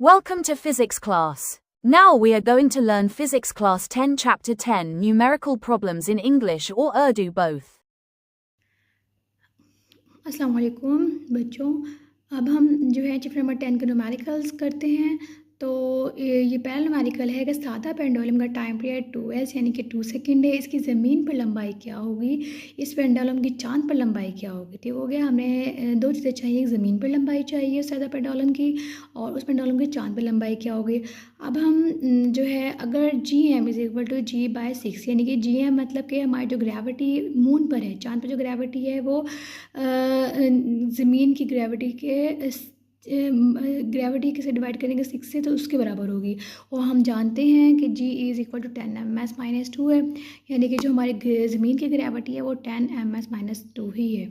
Welcome to physics class. Now we are going to learn physics class 10 chapter 10 numerical problems in English or Urdu both. अस्सलाम वालेकुम बच्चों। अब हम जो है चैप्टर नंबर 10 के न्यूमेरिकल्स करते हैं। तो ये पहला न्यूमेरिकल है कि सादा पेंडुलम का टाइम पीरियड 2s यानी कि 2 सेकंड है। इसकी ज़मीन पर लंबाई क्या होगी, इस पेंडुलम की चांद पर लंबाई क्या होगी। ठीक हो गया। हमें दो चीज़ें चाहिए, एक ज़मीन पर लंबाई चाहिए सादा पेंडुलम की, और उस पेंडुलम की चांद पर लंबाई क्या होगी। अब हम जो है अगर GM is equal to G/6 यानी कि GM मतलब कि हमारी जो ग्रेविटी मून पर है, चांद पर जो ग्रेविटी है वो ज़मीन की ग्रेविटी से डिवाइड करेंगे 6 से, तो उसके बराबर होगी। और हम जानते हैं कि G is equal to 10 ms-2 है, यानी कि जो हमारी ज़मीन की ग्रेविटी है वो 10 ms-2 ही है।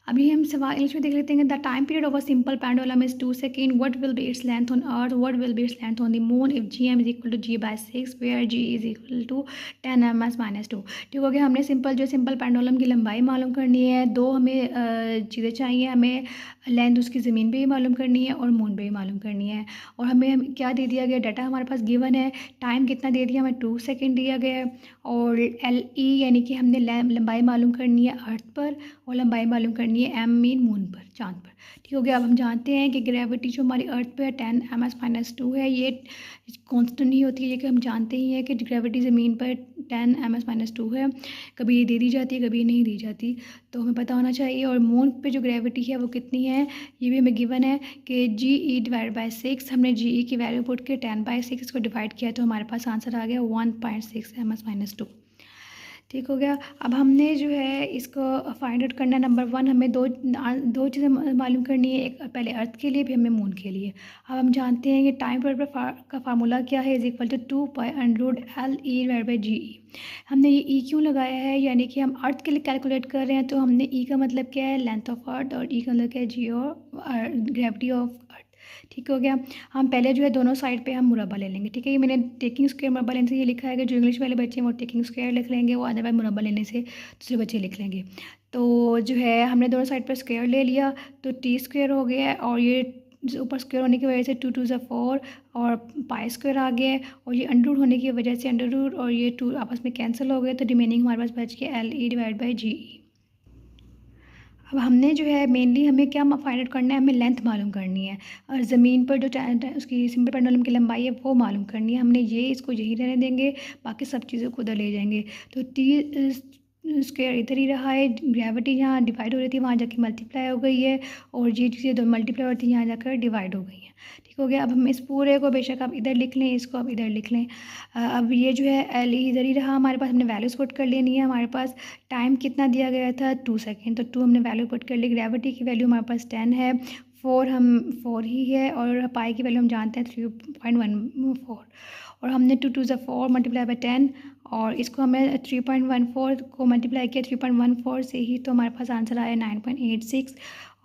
अभी हम सवाल इंग्लिश में देख लेते हैं। The time period of a simple pendulum is 2 second. What will be its length on earth, what will be its length on the moon if GM is equal to G/6 where G is equal to 10 ms-2। ठीक हो गया। हमने simple pendulum की लंबाई मालूम करनी है। दो हमें चीज़ें चाहिए, हमें लेंथ उसकी ज़मीन पे भी मालूम करनी है और मून पे भी मालूम करनी है। और हमें क्या दे दिया गया, डाटा हमारे पास गिवन है। टाइम कितना दे दिया, हमें 2 सेकेंड दिया गया है। और LE यानी कि हमने लंबाई मालूम करनी है अर्थ पर, और लंबाई मालूम करनी है M मीन मून पर, चांद पर। ठीक हो गया। अब हम जानते हैं कि ग्रेविटी जो हमारी अर्थ पे है 10 ms-2 है। ये कांस्टेंट नहीं होती है, ये कि हम जानते ही हैं कि ग्रेविटी ज़मीन पर 10 ms-2 है। कभी ये दे दी जाती है, कभी नहीं दी जाती, तो हमें पता होना चाहिए। और मून पे जो ग्रेविटी है वो कितनी है, ये भी हमें गिवन है कि GE/6। हमने GE की वैल्यू पुट के 10/6 इसको डिवाइड किया, तो हमारे पास आंसर आ गया 1.6 ms-2। ठीक हो गया। अब हमने जो है इसको फाइंड आउट करना है। नंबर 1 हमें दो चीज़ें मालूम करनी है, एक पहले अर्थ के लिए भी हमें मून के लिए। अब हम जानते हैं कि टाइम पीरियड का फार्मूला क्या है, इज इक्वल टू 2π√LE/GE। हमने ये E क्यों लगाया है, यानी कि हम अर्थ के लिए कैलकुलेट कर रहे हैं, तो हमने E का मतलब क्या है, लेंथ ऑफ अर्थ, और E का मतलब क्या है, G और ग्रेविटी ऑफ अर्थ। ठीक हो गया। हम पहले जो है दोनों साइड पे हम मुरब्बा ले लेंगे। ठीक है। ये मैंने टेकिंग स्क्वायर मुरब्बा लेने से ये लिखा है कि जो इंग्लिश वाले बच्चे हैं वो टेकिंग स्क्वायर लिख लेंगे, वो अदरवाइज मुरब्बा लेने से दूसरे बच्चे लिख लेंगे। तो जो है हमने दोनों साइड पर स्क्वायर ले लिया, तो T² हो गया है, और ये ऊपर स्क्वायर होने की वजह से 2 2 4 और π² आ गया है, और ये अंडर रूट होने की वजह से अंडर रूट और ये 2 आपस में कैंसिल हो गए, तो रिमेनिंग हमारे पास बच गया LE/GE। अब हमने जो है मेनली हमें क्या फाइंड आउट करना है, हमें लेंथ मालूम करनी है, और ज़मीन पर जो उसकी सिंपल पेंडुलम की लंबाई है वो मालूम करनी है। हमने ये इसको यही रहने देंगे, बाकी सब चीज़ों को उधर ले जाएंगे। तो T² इधर ही रहा है, ग्रेविटी यहाँ डिवाइड हो रही थी वहाँ जाके मल्टीप्लाई हो गई है, और ये चीज़ें दो मल्टीप्लाई होती है यहाँ जाकर डिवाइड हो गई हैं। ठीक हो गया। अब हम इस पूरे को बेशक आप इधर लिख लें, इसको आप इधर लिख लें। अब ये जो है LE इधर ही रहा हमारे पास, हमने वैल्यूज़ पुट कर लेनी है। हमारे पास टाइम कितना दिया गया था, 2 सेकेंड, तो 2 हमने वैल्यू पुट कर ली। ग्रेविटी की वैल्यू हमारे पास 10 है, 4 ही है, और पाई की वैल्यू हम जानते हैं 3.14, और हमने 2 2 4 मल्टीप्लाई बाई 10, और इसको हमें 3.14 को मल्टीप्लाई किया 3.14 से ही, तो हमारे पास आंसर आया 9.86।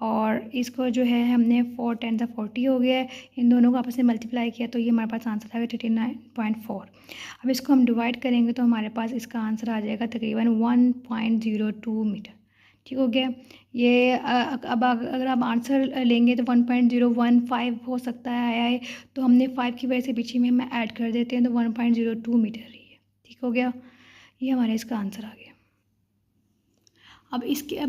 और इसको जो है हमने 4 10 40 हो गया है, इन दोनों को आपस में मल्टीप्लाई किया, तो ये हमारे पास आंसर आ गया 39.4। अब इसको हम डिवाइड करेंगे तो हमारे पास इसका आंसर आ जाएगा तकरीबन 1.02 मीटर। ठीक हो गया। ये अब अगर आप आंसर लेंगे तो 1.015 हो सकता है आया है, तो हमने 5 की वजह से पीछे में हम ऐड कर देते हैं, तो 1.02 मीटर ही है। ठीक हो गया। ये हमारा इसका आंसर आ गया। अब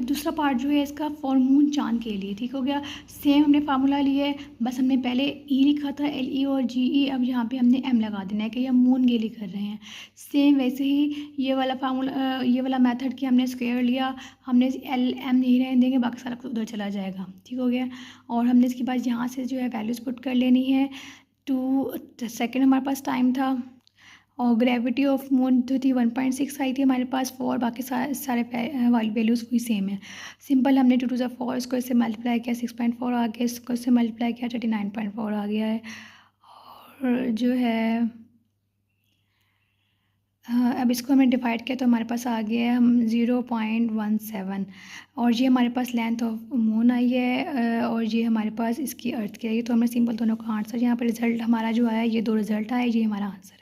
दूसरा पार्ट जो है इसका फॉर मून, चांद के लिए। ठीक हो गया। सेम हमने फार्मूला लिया है, बस हमने पहले E लिखा था LE और GE, अब यहाँ पे हमने M लगा देना है कि हम मून के लिए कर रहे हैं। सेम वैसे ही ये वाला फार्मूला, ये वाला मेथड कि हमने स्क्वायर लिया, हमने LM नहीं रहने देंगे, बाकी सारा कुछ उधर चला जाएगा। ठीक हो गया। और हमने इसके बाद यहाँ से जो है वैल्यूज़ पुट कर लेनी है। 2 सेकेंड हमारे पास टाइम था, और ग्रेविटी ऑफ मून जो थी 1.6 आई थी हमारे पास, 4, बाकी सारे वाली वैल्यूज़ वही सेम है। सिंपल हमने 2 2 4 इसको इससे मल्टीप्लाई किया 6.4 आ गया, इसको इससे मल्टीप्लाई किया 39.4 आ गया है। और जो है अब इसको हमने डिवाइड किया तो हमारे पास आ गया है हम 0.17, और ये हमारे पास लेंथ ऑफ मून आई है, और ये हमारे पास इसकी अर्थ की आई है। तो हमने सिंपल दोनों का आंसर, यहाँ पर रिज़ल्ट हमारा जो आया, ये दो रिज़ल्ट आए, ये हमारा आंसर है।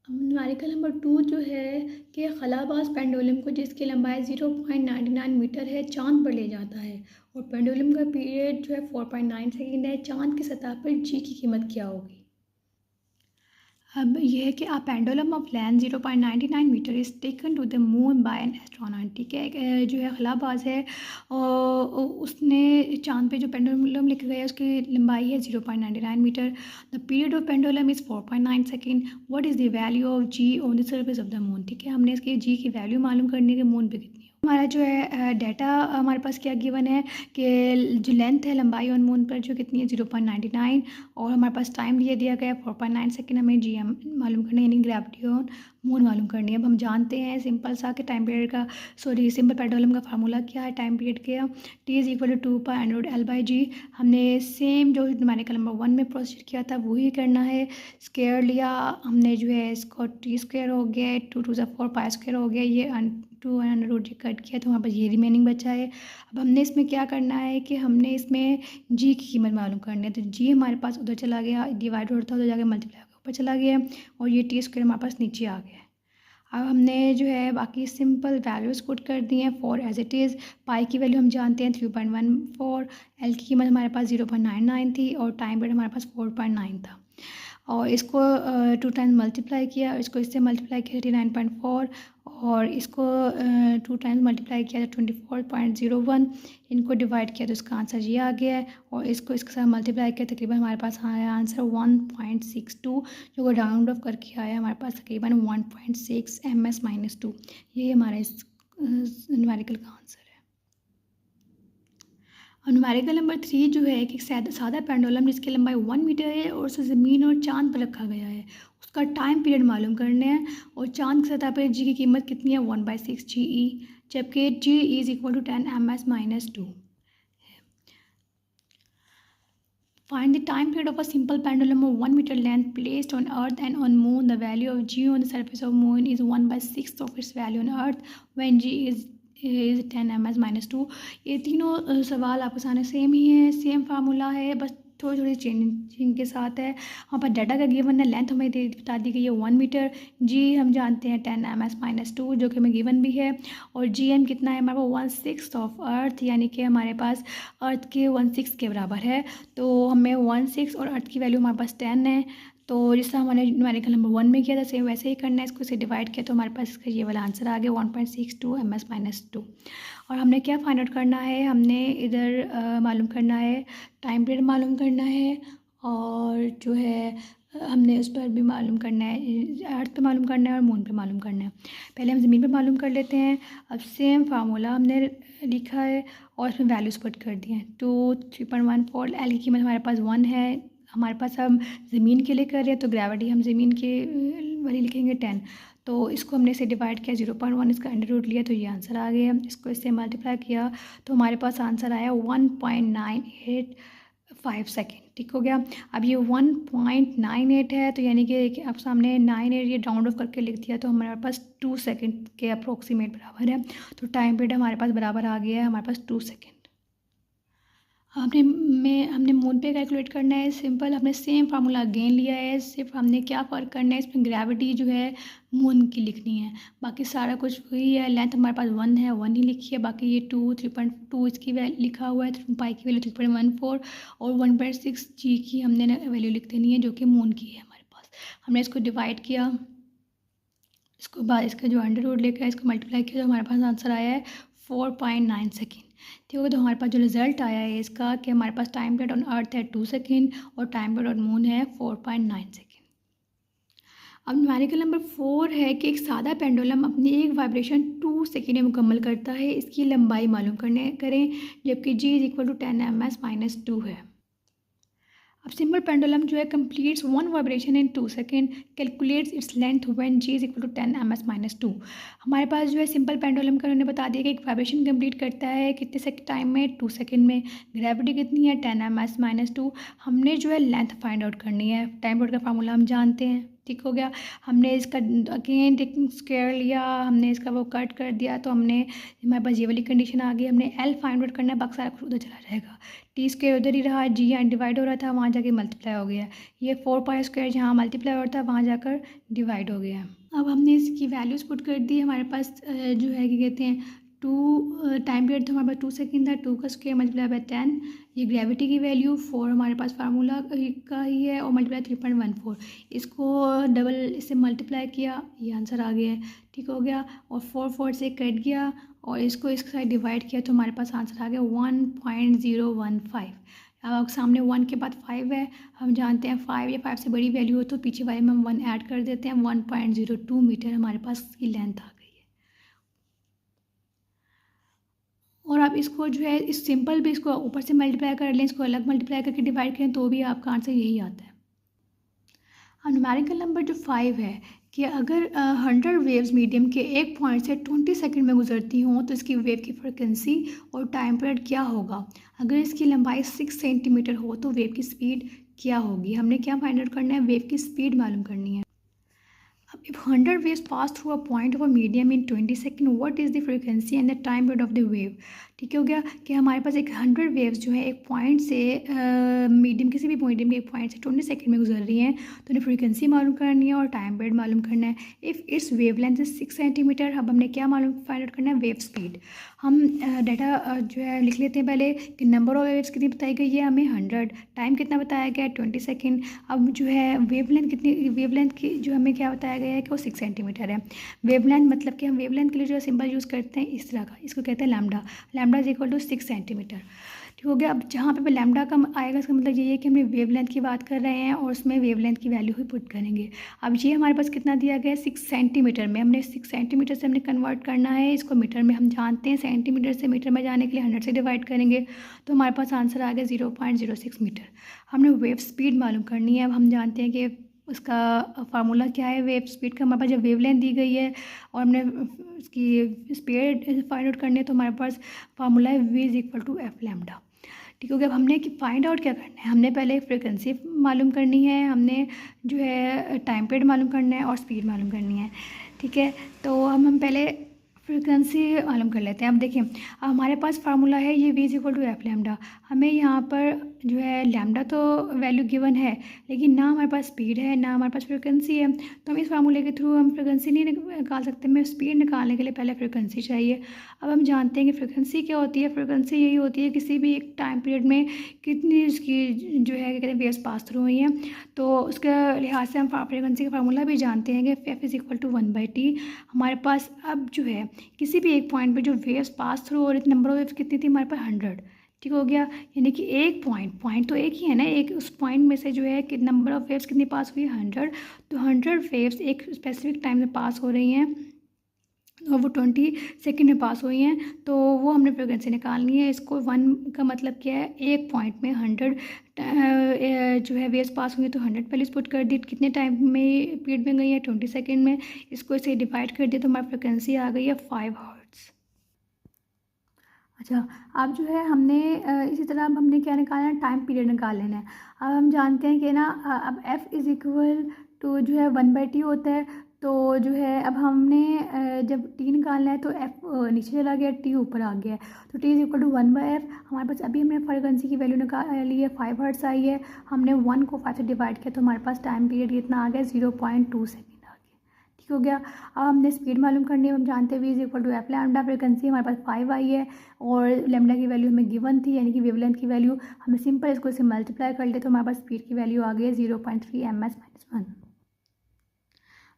न्यूमेरिकल नंबर 2 जो है कि खलाबाज पेंडुलम को जिसकी लंबाई 0.99 मीटर है चांद पर ले जाता है और पेंडुलम का पीरियड जो है 4.9 सेकेंड है। चांद की सतह पर जी की कीमत क्या होगी? अब ये है कि a pendulum of length 0.99 metre is taken to the moon by an astronaut. ठीक है, जो है खलाबाज है उसने चांद पे जो पेंडुलम लेके गया उसकी लंबाई है 0.99 metre. The period of pendulum is 4.9 second. What is the value of g on the surface of the moon? ठीक है, हमने इसकी जी की वैल्यू मालूम करनी है कि मून पे कितनी है। हमारा जो है डाटा हमारे पास क्या गिवन है कि जो लेंथ है लंबाई ऑन मून पर जो कितनी है 0.99 और हमारे पास टाइम दिया गया है 4.9 सेकेंड। हमें जी एम मालूम करनी है यानी ग्रेविटी ऑन मून मालूम करनी है। अब हम जानते हैं सिंपल सा कि टाइम पीरियड का सिंपल पेंडुलम का फार्मूला क्या है टाइम पीरियड के, t is equal to 2π√L/g। हमने सेम जो न्यूमेरिकल नंबर 1 में प्रोसीड किया था वही करना है। स्क्वायर लिया हमने जो है इसको टी स्क्वायर हो गया, 2 2 4 पाई स्क्वायर हो गया, ये 2√g कट किया तो वहाँ पर ये रिमेनिंग बचा है। अब हमने इसमें क्या करना है कि हमने इसमें जी की कीमत मालूम करनी है। तो जी हमारे पास उधर चला गया, डिवाइड होता उधर जाके मल्टीप्लाई ऊपर चला गया और ये टी स्क्वायर हमारे पास नीचे आ गया। अब हमने जो है बाकी सिंपल वैल्यूज़ पुट कर दी हैं फॉर एज इट इज़। पाई की वैल्यू हम जानते हैं 3.14, एल की कीमत हमारे पास 0.99 थी और टाइम पीरियड हमारे पास 4.9 था और इसको 2 टाइम्स मल्टीप्लाई किया, इसको इससे मल्टीप्लाई किया 39.4 और इसको 2 टाइम्स मल्टीप्लाई किया तो 24.01, इनको डिवाइड किया तो इसका आंसर ये आ गया है और इसको इसके साथ मल्टीप्लाई किया तकरीबन हमारे पास आया आंसर 1.62 जो को राउंड ऑफ करके आया हमारे पास तकरीबन 1.6 ms-2। ये हमारा इस न्यूमेरिकल का आंसर है। और न्यूमेरिकल नंबर 3 जो है कि सादा पेंडुलम जिसकी लंबाई 1 मीटर है और उसे ज़मीन और चांद पर रखा गया है, उसका टाइम पीरियड मालूम करना है और चांद की सतह पर जी की कीमत कितनी है 1/6 GE, जबकि G is equal to 10 ms-2। Find the time period of a simple pendulum of 1 meter length placed on Earth and on Moon. The value of G on the surface of Moon is 1/6 of its value on Earth when G is 10 ms-2। ये तीनों सवाल आपके सामने same ही है, same formula है, बस थोड़ी थोड़ी चेंजिंग के साथ है। वहाँ पर डाटा का गिवन है, लेंथ हमें बता दी गई है 1 मीटर, जी हम जानते हैं 10 ms-2 जो कि हमें गिवन भी है और जी एम कितना है हमारे पास 1/6 ऑफ अर्थ यानी कि हमारे पास अर्थ के 1/6 के बराबर है। तो हमें 1/6 और अर्थ की वैल्यू हमारे पास 10 है, तो जिस तरह हमने न्यूमेरिकल नंबर 1 में किया था सेम वैसे ही करना है। इसको से डिवाइड किया तो हमारे पास इसका ये वाला आंसर आ गया 1.62 ms-2। और हमने क्या फाइंड आउट करना है, हमने इधर मालूम करना है टाइम पीरियड मालूम करना है और जो है हमने उस पर भी मालूम करना है, अर्थ पे मालूम करना है और मून पे मालूम करना है। पहले हम ज़मीन पे मालूम कर लेते हैं। अब सेम फार्मूला हमने लिखा है और इसमें वैल्यूज़ पुट कर दिए हैं 2 3.14, एल की कीमत हमारे पास 1 है, हमारे पास हम ज़मीन के लिए कर रहे हैं तो ग्रेविटी हम ज़मीन के वाली लिखेंगे 10, तो इसको हमने इसे डिवाइड किया 0.1, इसका अंडर रूट लिया तो ये आंसर आ गया। इसको इससे मल्टीप्लाई किया तो हमारे पास आंसर आया 1.985 सेकेंड। ठीक हो गया। अब ये 1.98 है तो यानी कि आप सामने 98 ये राउंड ऑफ करके लिख दिया तो हमारे पास 2 सेकेंड के अप्रोक्सीमेट बराबर है, तो टाइम पीरियड हमारे पास बराबर आ गया है हमारे पास 2 सेकेंड। हमने मून पे कैलकुलेट करना है, सिंपल हमने सेम फार्मूला अगेन लिया है, सिर्फ हमने क्या फ़र्क करना है इसमें ग्रेविटी जो है मून की लिखनी है, बाकी सारा कुछ वही है। लेंथ हमारे पास 1 है, 1 ही लिखी है, बाकी ये 2 3.2 इसकी लिखा हुआ है, पाई की वैल्यू 3.14 और 1/6 जी की हमने वैल्यू लिख देनी है जो कि मून की है हमारे पास। हमने इसको डिवाइड किया, इसको बाद इसका जो अंडर रूट लेकर इसको मल्टीप्लाई किया तो हमारे पास आंसर आया है 4.9 सेकेंड। ठीक है, तो हमारे पास जो रिज़ल्ट आया है इसका कि हमारे पास टाइम पीरियड ऑन अर्थ है 2 सेकेंड और टाइम पीरियड ऑन मून है 4.9 सेकेंड। अब न्यूमेरिकल नंबर 4 है कि एक सादा पेंडुलम अपनी एक वाइब्रेशन 2 सेकेंड में मुकम्मल करता है, इसकी लंबाई मालूम करें, जबकि G is equal to 10 ms-2 है। अब सिंपल पेंडुलम जो है completes 1 vibration in 2 second, calculates its length when g is equal to 10 ms-2। हमारे पास जो है सिंपल पेंडुलम का उन्होंने बता दिया कि एक वाइब्रेशन कंप्लीट करता है कितने सेकंड टाइम में, 2 सेकेंड में, ग्रेविटी कितनी है 10 ms-2। हमने जो है लेंथ फाइंड आउट करनी है, टाइम पीरियड का फार्मूला हम जानते हैं। ठीक हो गया। हमने इसका अगेन स्क्वायर लिया, हमने इसका वो कट कर दिया, तो हमने हमारे पास ये वाली कंडीशन आ गई। हमने एल फाइंड आउट करना है, बाकी सारा कुछ उधर चला जाएगा। टी स्क्वायर उधर ही रहा, जी यहाँ डिवाइड हो रहा था, वहाँ जाके मल्टीप्लाई हो गया। ये 4 पाई स्क्वायर जहाँ मल्टीप्लाई हो रहा था वहाँ जाकर डिवाइड हो गया। अब हमने इसकी वैल्यूज़ पुट कर दी। हमारे पास जो है क्या कहते हैं, 2 टाइम पीरियड था हमारे पास 2 सेकेंड था, 2 का स्क्वायर मल्टीप्लाई बाय 10, ये ग्रेविटी की वैल्यू 4 हमारे पास फार्मूला का ही है, और मल्टीप्लाई 3.14, इसको डबल इससे मल्टीप्लाई किया, ये आंसर आ गया है। ठीक हो गया। और 4 से कट गया और इसको इसके साथ डिवाइड किया तो हमारे पास आंसर आ गया 1.015। अब सामने 1 के बाद 5 है, हम जानते हैं 5 या 5 से बड़ी वैल्यू हो तो पीछे वाले में हम 1 ऐड कर देते हैं। 1.02 मीटर हमारे पास की लेंथ आ गई है। और आप इसको जो है इस सिंपल भी इसको ऊपर से मल्टीप्लाई कर लें, इसको अलग मल्टीप्लाई करके डिवाइड करें तो भी आपका आंसर यही आता है। अब न्यूमेरिकल नंबर जो 5 है कि अगर 100 वेव्स मीडियम के एक पॉइंट से 20 सेकंड में गुजरती हों तो इसकी वेव की फ्रिक्वेंसी और टाइम पीरियड क्या होगा। अगर इसकी लंबाई 6 सेंटीमीटर हो तो वेव की स्पीड क्या होगी। हमने क्या फाइंड आउट करना है, वेव की स्पीड मालूम करनी है। अब if 100 waves pass through a point of a medium in 20 seconds, what is the frequency and the time period of the wave। ठीक हो गया कि हमारे पास एक 100 वेव्स जो है एक पॉइंट से मीडियम किसी भी मीडियम के एक पॉइंट से 20 सेकंड में गुजर रही हैं, तो उन्हें फ्रीक्वेंसी मालूम करनी है और टाइम पीरियड मालूम करना है। If it's wave length is 6 centimetre, अब हमने क्या मालूम फाइंड आउट करना है, वेव स्पीड। हम डाटा जो है लिख लेते हैं पहले कि नंबर ऑफ वेव्स कितनी बताई गई है हमें 100, टाइम कितना बताया गया है 20 सेकेंड। अब जो है वेव लेंथ कितनी, वेव लेंथ की जो हमें क्या बताया गया है कि वो 6 सेंटीमीटर है। वेव लेंथ मतलब कि हम वेव लेंथ के लिए जो सिंबल यूज़ करते हैं इस तरह का, इसको कहते हैं lambda. Lambda is equal to 6 centimetre. ठीक हो गया। अब जहाँ पे लैम्डा का आएगा इसका मतलब ये है कि हमने वेव लेंथ की बात कर रहे हैं और उसमें वेव लेंथ की वैल्यू ही पुट करेंगे। अब ये हमारे पास कितना दिया गया है 6 सेंटीमीटर में, हमने 6 सेंटीमीटर से हमने कन्वर्ट करना है इसको मीटर में। हम जानते हैं सेंटीमीटर से मीटर में जाने के लिए 100 से डिवाइड करेंगे तो हमारे पास आंसर आ गया 0.06 मीटर। हमने वेव स्पीड मालूम करनी है। अब हम जानते हैं कि उसका फार्मूला क्या है वेव स्पीड का। हमारे पास जब वेव लेंथ दी गई है और हमने उसकी स्पीड फाइंड आउट करनी है तो हमारे पास फार्मूला है v is equal to f lambda. ठीक हो गया। अब हमने कि फाइंड आउट क्या करना है, हमने पहले फ्रिक्वेंसी मालूम करनी है, हमने जो है टाइम पीरियड मालूम करना है और स्पीड मालूम करनी है। ठीक है, तो हम पहले फ्रिक्वेंसी मालूम कर लेते हैं। अब देखिए अब हमारे पास फार्मूला है ये v is equal to f lambda. हमें यहाँ पर जो है लैम्डा तो वैल्यू गिवन है लेकिन ना हमारे पास स्पीड है ना हमारे पास फ्रिक्वेंसी है, तो हम इस फार्मूले के थ्रू हम फ्रिक्वेंसी नहीं निकाल सकते। हमें स्पीड निकालने के लिए पहले फ्रिक्वेंसी चाहिए। अब हम जानते हैं कि फ्रिक्वेंसी क्या होती है, फ्रिक्वेंसी यही होती है किसी भी एक टाइम पीरियड में कितनी उसकी जो है क्या कहते हैं वेव्स पास थ्रू हुई हैं, तो उसके लिहाज से हम फ्रिक्वेंसी का फार्मूला भी जानते हैं कि F is equal to 1/t। हमारे पास अब जो है किसी भी एक पॉइंट पे जो वेव्स पास थ्रू और नंबर ऑफ वेव्स कितनी थी हमारे पास 100। ठीक हो गया, यानी कि एक पॉइंट तो एक ही है ना, एक उस पॉइंट में से जो है कि नंबर ऑफ वेव्स कितनी पास हुई 100, तो 100 वेव्स एक स्पेसिफिक टाइम में पास हो रही हैं और वो 20 सेकेंड में पास हुई हैं, तो वो हमने फ्रिक्वेंसी निकालनी है। इसको 1 का मतलब क्या है, एक पॉइंट में 100 जो है वेव्स पास हुई हैं तो 100 पहले पुट कर दी, कितने टाइम में पीरियड में गई है 20 सेकेंड में, इसको इसे डिवाइड कर दिया तो हमारी फ्रिक्वेंसी आ गई है 5 हर्ट्ज़। अच्छा, अब जो है हमने इसी तरह अब हमने क्या निकालना है, टाइम पीरियड निकाल लेना है। अब हम जानते हैं कि ना अब f इज़ इक्वल टू जो है 1/t होता है, तो जो है अब हमने जब t निकालना है तो f नीचे चला गया, t ऊपर आ गया है, तो t is equal to 1/f। हमारे पास अभी हमने फ्रीक्वेंसी की वैल्यू निकाल ली है 5 हर्ट्ज़ आई है, हमने 1 को 5 से डिवाइड किया तो हमारे पास टाइम पीरियड कितना आ गया 0.2 सेकेंड आ गया। ठीक हो गया। अब हमने स्पीड मालूम करनी है। हम जानते हैं v is equal to f lambda, frequency हमारे पास 5 आई है और लैम्डा की वैल्यू हमें गिवन थी यानी कि वेवलेंथ की वैल्यू, हमें सिंपल इसको इसे मल्टीप्लाई कर ले तो हमारे पास स्पीड की वैल्यू आ गई है 0.3 ms-1।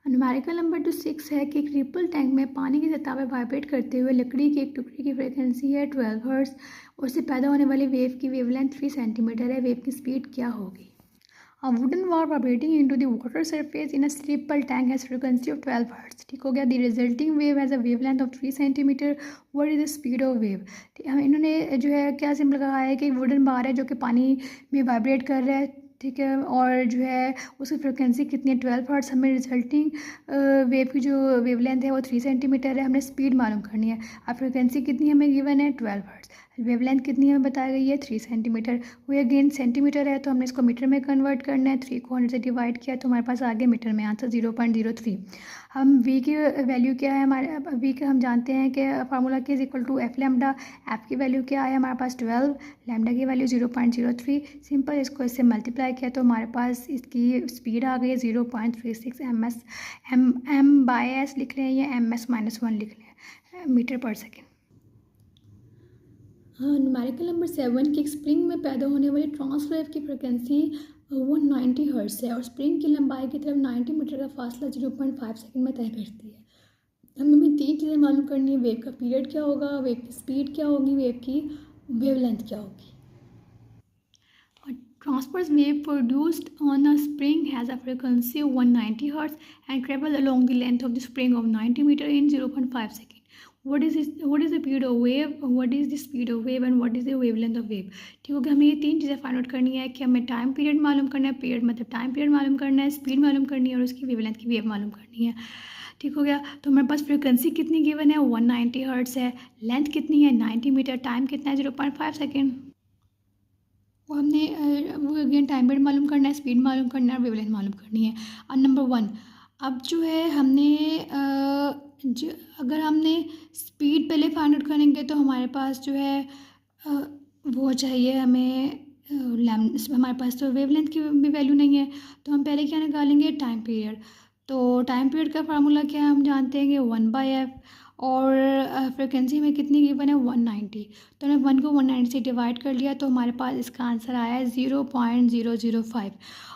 न्यूमेरिकल नंबर जो 6 है कि एक रिपल टैंक में पानी की सतह पर वाइब्रेट करते हुए लकड़ी के एक टुकड़े की फ्रीक्वेंसी है 12 हर्ट्ज़ और उससे पैदा होने वाली वेव की वेवलेंथ 3 सेंटीमीटर है, वेव की स्पीड क्या होगी। A wooden bar vibrating into the water surface in a ripple tank has frequency of 12 hertz। ठीक हो गया। The resulting wave has a wavelength of 3 centimeter। What is the speed of wave। इन्होंने जो है क्या symbol लगाया है कि वुडन बार है जो कि पानी में वाइब्रेट कर रहा है, ठीक है, और जो है उसकी फ्रिक्वेंसी कितनी है 12 हर्ट्ज़। हमें रिजल्टिंग वेव की जो वेवलेंथ है वो 3 सेंटीमीटर है, हमने स्पीड मालूम करनी है। अब फ्रिक्वेंसी कितनी हमें गिवन है 12 हर्ट्ज़। वेवलेंथ कितनी हमें बताई गई है 3 सेंटीमीटर। वो अगेन सेंटीमीटर है तो हमने इसको मीटर में कन्वर्ट करना है। 3 को 100 से डिवाइड किया तो हमारे पास आ गया मीटर में आंसर 0.03। हम वी की वैल्यू क्या है, हमारे वी के हम जानते हैं कि फार्मूला के is equal to f lambda. F की वैल्यू क्या है हमारे पास 12, लैम्डा की वैल्यू 0.03। सिंपल इसको इससे मल्टीप्लाई किया तो हमारे पास इसकी स्पीड आ गई 0.36 एम बाय एस लिख रहे हैं या MS-1 लिख रहे हैं मीटर पर सेकेंड। न्यूमेरिकल नंबर 7 की एक स्प्रिंग में पैदा होने वाली ट्रांसफर वेव की फ्रिक्वेंसी 190 हर्ट्ज है और स्प्रिंग की लंबाई की तरफ 90 मीटर का फासला 0.5 सेकंड में तय करती है। हमें 3 चीज़ें मालूम करनी है, वेव का पीरियड क्या होगा, वेव की स्पीड क्या होगी, वेव की वेवलेंथ क्या होगी। Transverse wave produced on a spring has a frequency of 190 Hz and travels along the length of the spring of 90 meter in 0.5 second. What is the period of wave? What is the speed of wave and what is the wavelength of wave? ठीक हो गया। हमें ये 3 चीज़ें find out करनी है कि हमें टाइम पीरियड मालूम करना है, पीरियड मतलब टाइम पीरियड मालूम करना है, स्पीड मालूम करनी है और उसकी वेवलेंथ की वेव मालूम करनी है। ठीक हो गया। तो हमारे पास फ्रिक्वेंसी कितनी गिवन है 190 हर्ट्ज है, लेंथ कितनी है 90 मीटर, टाइम कितना है 0.5 सेकेंड। वो हमने वो अगेन टाइम पीरियड मालूम करना है, स्पीड मालूम करना है और वेवलेंथ मालूम करनी है। और नंबर 1 अब जो है हमने अगर हमने स्पीड पहले फाइंड आउट करेंगे तो हमारे पास जो है वो चाहिए हमें हमारे पास तो वेवलेंथ की भी वैल्यू नहीं है तो हम पहले क्या निकालेंगे टाइम पीरियड। तो टाइम पीरियड का फार्मूला क्या है हम जानते हैं कि 1/f और फ्रिक्वेंसी में कितनी गिवन है 190। तो हमने 1 को 190 से डिवाइड कर लिया तो हमारे पास इसका आंसर आया है 0.005।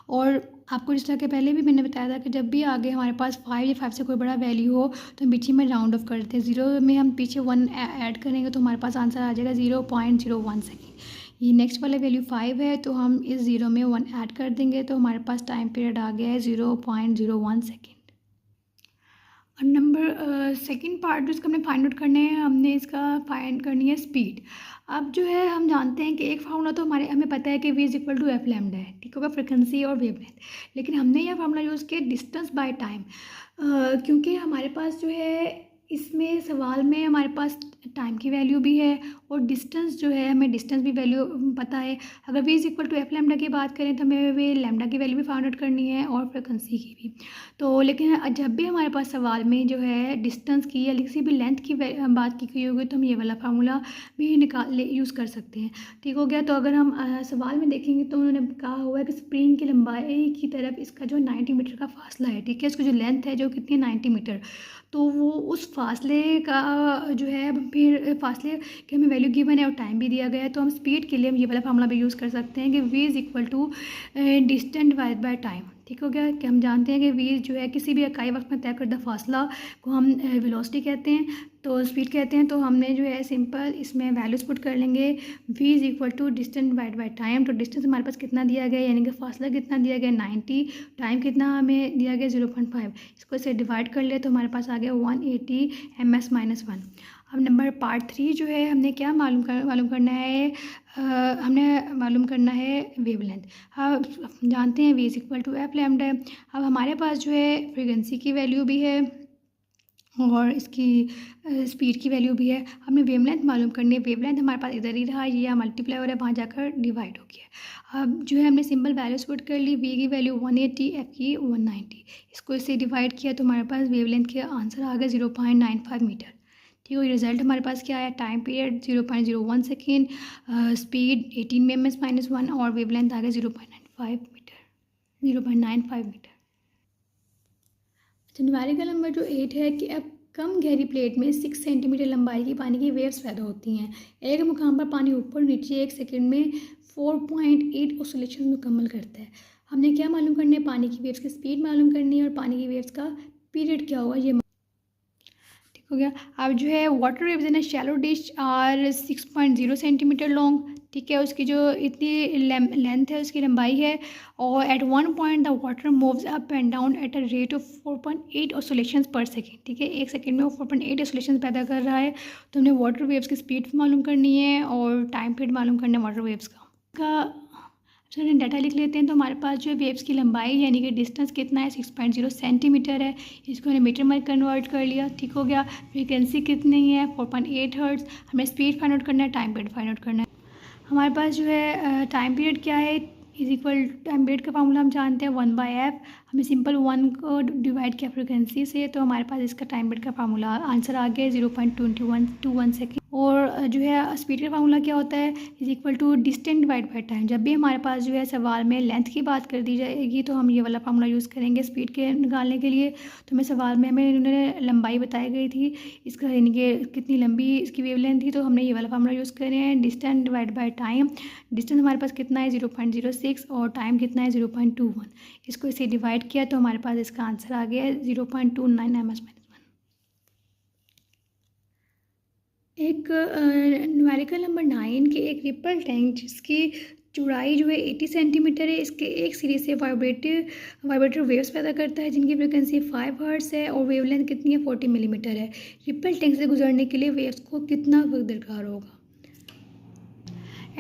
और आपको जिस तरह के पहले भी मैंने बताया था कि जब भी आगे हमारे पास 5 या 5 से कोई बड़ा वैल्यू हो तो पीछे में राउंड ऑफ करते हैं, 0 में हम पीछे 1 ऐड करेंगे तो हमारे पास आंसर आ जाएगा 0.01 सेकेंड। ये नेक्स्ट वाला वैल्यू 5 है तो हम इस 0 में 1 ऐड कर देंगे तो हमारे पास टाइम पीरियड आ गया है 0.01 सेकेंड। और नंबर सेकंड पार्ट जो इसका हमने फाइंड आउट करने हैं, हमने इसका फाइंड करनी है स्पीड। अब जो है हम जानते हैं कि एक फार्मूला तो हमें पता है कि v is equal to f lambda है, ठीक होगा, फ्रिक्वेंसी और वेवलेंथ। लेकिन हमने यह फार्मूला यूज़ किया डिस्टेंस बाय टाइम क्योंकि हमारे पास जो है इसमें सवाल में हमारे पास टाइम की वैल्यू भी है और डिस्टेंस जो है हमें डिस्टेंस भी वैल्यू पता है। अगर v is equal to f lambda की बात करें तो हमें वे लैम्डा की वैल्यू भी फाइंड आउट करनी है और फ्रिक्वेंसी की भी। तो लेकिन जब भी हमारे पास सवाल में जो है डिस्टेंस की या किसी भी लेंथ की बात की गई होगी तो हम ये वाला फार्मूला भी यूज़ कर सकते हैं। ठीक हो गया। तो अगर हम सवाल में देखेंगे तो उन्होंने कहा हुआ है कि स्प्रिंग की लंबाई की तरफ इसका जो 90 मीटर का फासला है, ठीक है, इसकी जो लेंथ है जो कितनी 90 मीटर, तो वो उस फासले का जो है फिर फासले की हमें वैल्यू गिवन है और टाइम भी दिया गया है। तो हम स्पीड के लिए हम ये वाला फार्मूला भी यूज़ कर सकते हैं कि v is equal to distance divide by time. ठीक हो गया कि हम जानते हैं कि v जो है किसी भी इकाई वक्त में तय करदा फासला को हम वेलोसिटी कहते हैं, तो स्पीड कहते हैं। तो हमने जो है सिंपल इसमें वैल्यूज पुट कर लेंगे, v is equal to distance divide by time. तो डिस्टेंस हमारे पास कितना दिया गया यानी कि फासला कितना दिया गया 90, टाइम कितना हमें दिया गया 0.5। इसको इसे डिवाइड कर ले तो हमारे पास आ गया 180 ms-1। अब नंबर पार्ट 3 जो है हमने क्या मालूम करना है, हमने मालूम करना है वेवलेंथ। हम जानते हैं v is equal to f lambda है। अब हमारे पास जो है फ्रीक्वेंसी की वैल्यू भी है और इसकी स्पीड की वैल्यू भी है। हमने वेवलेंथ मालूम करनी है। वेवलेंथ हमारे पास इधर ही रहा, ये मल्टीप्लाई हो रहा है, वहाँ जाकर डिवाइड हो गया। अब जो है हमने सिंपल वैल्यूज पुट कर ली, v की वैल्यू 180, f की 190। इसको इससे डिवाइड किया तो हमारे पास वेवलेंथ के आंसर आ गया 0.95 मीटर। ठीक है, रिजल्ट हमारे पास क्या आया, time period 0.01 second, speed 18 ms-1 और वेवलेंथ आ गया 0.95 मीटर। अच्छा, न्यूमेरिकल नंबर जो 8 है कि अब कम गहरी प्लेट में 6 सेंटीमीटर लंबाई की पानी की वेव्स पैदा होती हैं। एक मुकाम पर पानी ऊपर नीचे 1 सेकेंड में 4.8 ऑसिलेशन मुकम्मल करता है। हमने क्या मालूम करना है, पानी की वेव्स की स्पीड मालूम करनी है और पानी की वेव्स का पीरियड क्या होगा ये हो गया। अब जो है water waves in shallow dish are 6.0 centimetre long, ठीक है, उसकी जो इतनी लेंथ है उसकी लंबाई है और at one point the water moves up and down at a rate of 4.8 oscillations per second. ठीक है, 1 सेकेंड में वो 4.8 ऑसिलेशंस पैदा कर रहा है। तो हमने वाटर वेव्स की स्पीड मालूम करनी है और टाइम पीरियड मालूम करना है वाटर वेव्स का। चलिए डाटा लिख लेते हैं। तो हमारे पास जो है वेव्स की लंबाई यानी कि डिस्टेंस कितना है 6.0 सेंटीमीटर है। इसको हमने मीटर में कन्वर्ट कर लिया, ठीक हो गया। फ्रीक्वेंसी कितनी है 4.8 हर्ट्ज़। हमें स्पीड फाइंड आउट करना है, टाइम पीरियड फाइंड आउट करना है। हमारे पास जो है टाइम पीरियड क्या है इज इक्वल टाइम पीरियड का फार्मूला हम जानते हैं 1/f। हमें सिंपल 1 को डिवाइड किया फ्रिक्वेंसी से, तो हमारे पास इसका टाइम पीरियड का फार्मूला आंसर आ गया 0.21 सेकेंड। और जो है स्पीड का फार्मूला क्या होता है is equal to distance divide by time. जब भी हमारे पास जो है सवाल में लेंथ की बात कर दी जाएगी तो हम ये वाला फार्मूला यूज़ करेंगे स्पीड के निकालने के लिए। तो हमें सवाल में हमें इन्होंने लंबाई बताई गई थी, इसका यानी कि कितनी लंबी इसकी वेवलेंथ थी, तो हमने ये वाला फार्मूला यूज़ करे हैं distance divide by time. Distance हमारे पास कितना है 0.06 और टाइम कितना है 0.21। इसको इसे डिवाइड किया तो हमारे पास इसका आंसर आ गया है 0.29 ms-1। एक न्यूमेरिकल नंबर 9 के एक रिपल टैंक जिसकी चौड़ाई जो है 80 सेंटीमीटर है, इसके एक सीरीज से वाइब्रेटर वेव्स पैदा करता है जिनकी फ्रिक्वेंसी 5 हर्ट्ज है और वेवलेंथ कितनी है 40 मिलीमीटर है। रिपल टैंक से गुजरने के लिए वेव्स को कितना वक्त दरकार होगा।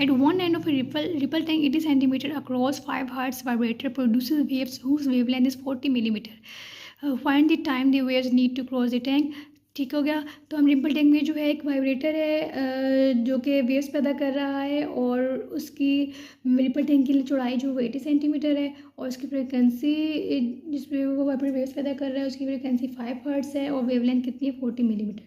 At one end of a ripple tank 80 centimeter across 5 hertz vibrator produces waves whose wavelength is 40 millimeter. Find the time the waves need to cross the tank. ठीक हो गया। तो हम रिपल टैंक में जो है एक वाइब्रेटर है जो कि वेव्स पैदा कर रहा है और उसकी रिपल टैंक की चौड़ाई जो 80 सेंटीमीटर है और उसकी फ्रिक्वेंसी जिसमें वो वाइब्रेटर वेव्स पैदा कर रहा है उसकी फ्रिक्वेंसी 5 हर्ट्ज है और वेवलेंथ कितनी है 40 मिलीमीटर।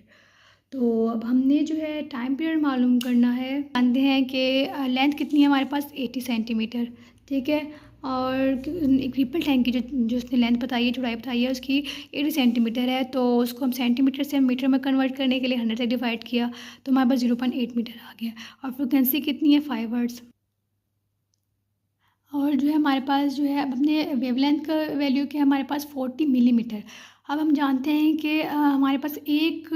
तो अब हमने जो है टाइम पीरियड मालूम करना है। जानते हैं कि लेंथ कितनी है हमारे पास 80 सेंटीमीटर, ठीक है। और एक रिपल टैंक की जो उसने लेंथ बताई है चौड़ाई बताई है उसकी 80 सेंटीमीटर है, तो उसको हम सेंटीमीटर से मीटर में कन्वर्ट करने के लिए 100 से डिवाइड किया तो हमारे पास 0.8 मीटर आ गया। और फ्रिक्वेंसी कितनी है 5 हर्ट्ज। और जो है हमारे पास जो है अब अपने वेवलेंथ का वैल्यू क्या है हमारे पास 40 मिलीमीटर। अब हम जानते हैं कि हमारे पास 1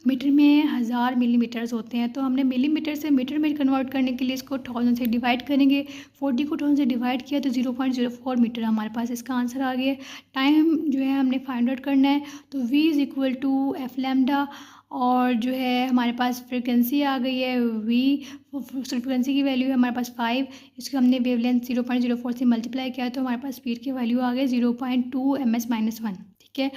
मीटर में 1000 मिलीमीटर्स होते हैं, तो हमने मिलीमीटर से मीटर में कन्वर्ट करने के लिए इसको 1000 से डिवाइड करेंगे। 40 को 1000 से डिवाइड किया तो 0.04 मीटर हमारे पास इसका आंसर आ गया। टाइम जो है हमने फाइंड आउट करना है, तो v is equal to f lambda. और जो है हमारे पास फ्रिक्वेंसी आ गई है v, फ्रिक्वेंसी की वैल्यू है हमारे पास 5। इसको हमने वेवलेंथ 0.04 से मल्टीप्लाई किया तो हमारे पास स्पीड की वैल्यू आ गई 0.2 ms-1, ठीक है।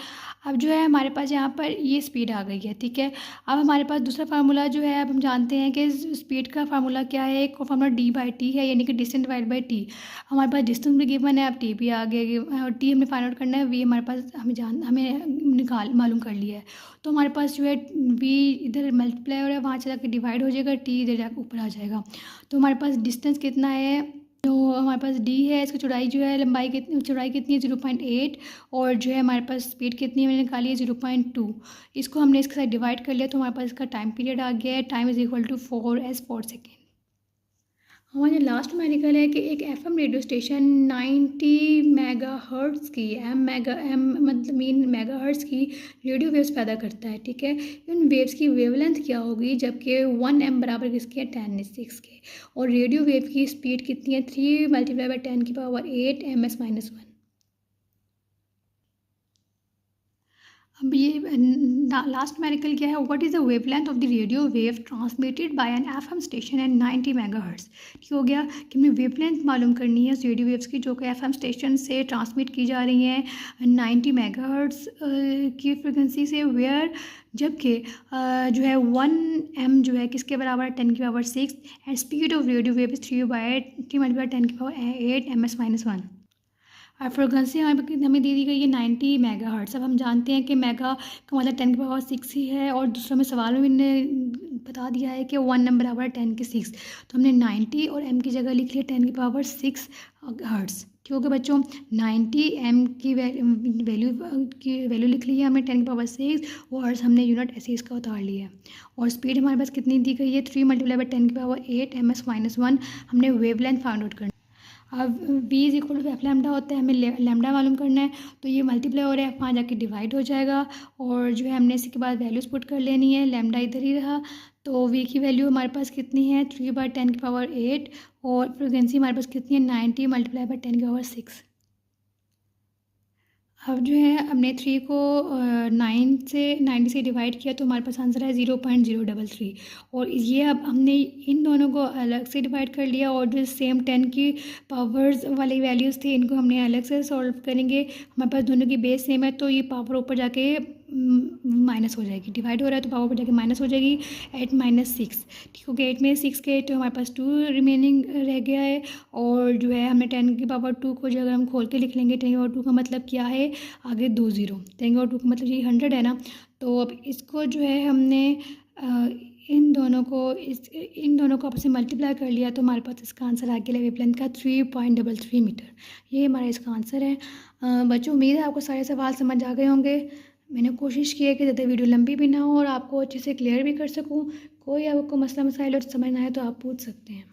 अब जो है हमारे पास यहाँ पर ये स्पीड आ गई है, ठीक है। अब हमारे पास दूसरा फार्मूला जो है अब हम जानते हैं कि स्पीड का फार्मूला क्या है, एक फार्मूला d/t है यानी कि डिस्टेंस डिवाइड बाई टी। हमारे पास डिस्टेंस भी गिवन है, अब टी भी आ गया और टी हमने फाइंड आउट करना है। वी हमारे पास हमें मालूम कर लिया है, तो हमारे पास जो है वी इधर मल्टीप्लाई हो रहा है वहाँ चला के डिवाइड हो जाएगा, टी इधर जाकर ऊपर आ जाएगा। तो हमारे पास डिस्टेंस कितना है, तो हमारे पास d है, इसकी चौड़ाई जो है लंबाई कितनी चौड़ाई कितनी है 0.8 और जो है हमारे पास स्पीड कितनी है मैंने निकाली है 0.2। इसको हमने इसके साथ डिवाइड कर लिया तो हमारे पास इसका टाइम पीरियड आ गया है, time is equal to 4 second. हमारा जो लास्ट न्यूमेरिकल है कि एक एफएम रेडियो स्टेशन 90 मेगाहर्ट्ज़ की एम मतलब मीन मेगाहर्ट्ज़ की रेडियो वेव्स पैदा करता है, ठीक है। इन वेव्स की वेवलेंथ क्या होगी जबकि 1 m बराबर किसके है 10⁻⁶ के, और रेडियो वेव की स्पीड कितनी है 3 × 10⁸ ms-1। अब ये लास्ट न्यूमेरिकल क्या है, what is the wavelength of the radio wave transmitted by an FM station at 90 megahertz. ठीक हो गया कि हमें वेवलेंथ मालूम करनी है रेडियो वेव्स की जो कि एफएम स्टेशन से ट्रांसमिट की जा रही हैं 90 मेगाहर्ट्ज़ की फ्रिक्वेंसी से, वेयर जबकि जो है 1 m जो है किसके बराबर है 10⁻⁶ and speed of radio wave is 3/10⁸ ms-1। और फ्रिक्वेंसी हमें दे दी गई है 90 मेगाहर्ट्ज़। अब हम जानते हैं कि मेगा का मतलब 10⁻⁶ ही है और दूसरा में सवाल में मैंने बता दिया है कि 1 m बराबर है 10⁶, तो हमने 90 और m की जगह लिख लिया 10⁻⁶ हर्ट्ज़। ठीक हो गया बच्चों, 90 m की वैल्यू लिख ली है हमने 10⁻⁶, वो हर्ट्ज़ हमने यूनिट ऐसे इसका उतार लिया है। और स्पीड हमारे पास कितनी दी गई है 3 × 10⁸ ms-1 हमने वेवलेंथ फाइंड आउट करना। अब v is equal to f lambda होता है, हमें लैम्डा मालूम करना है, तो ये मल्टीप्लाई हो रहा है वहाँ जाके डिवाइड हो जाएगा और जो है हमने इसके बाद वैल्यूज़ पुट कर लेनी है। लैम्डा इधर ही रहा, तो v की वैल्यू हमारे पास कितनी है 3/10⁸ और फ्रिक्वेंसी हमारे पास कितनी है 90 × 10⁻⁶। अब जो है हमने 3 को 90 से डिवाइड किया तो हमारे पास आंसर है 0.033। और ये अब हमने इन दोनों को अलग से डिवाइड कर लिया और जो सेम 10 की पावर्स वाली वैल्यूज़ थी इनको हमने अलग से सॉल्व करेंगे। हमारे पास दोनों की बेस सेम है तो ये पावर ऊपर जाके माइनस हो जाएगी, डिवाइड हो रहा है तो पावर ऊपर जाके माइनस हो जाएगी। 8 - 6, ठीक हो गया। 8 में 6 के तो हमारे पास 2 रिमेनिंग रह गया है। और जो है हमने 10 की पावर 2 को जो अगर हम खोल के लिख लेंगे, 10 की पावर 2 का मतलब क्या है, आगे 2 0, 10 की पावर 2 का मतलब ये 100 है ना। तो अब इसको जो है हमने इन दोनों को आपस में मल्टीप्लाई कर लिया तो हमारे पास इसका आंसर आ गया वेवलेंथ का 3.33 मीटर। ये हमारा इसका आंसर है। बच्चों उम्मीद है आपको सारे सवाल समझ आ गए होंगे। मैंने कोशिश की है कि ज़्यादा वीडियो लंबी भी ना हो और आपको अच्छे से क्लियर भी कर सकूं। कोई आपको मसला मसाइल और समझ ना आए तो आप पूछ सकते हैं।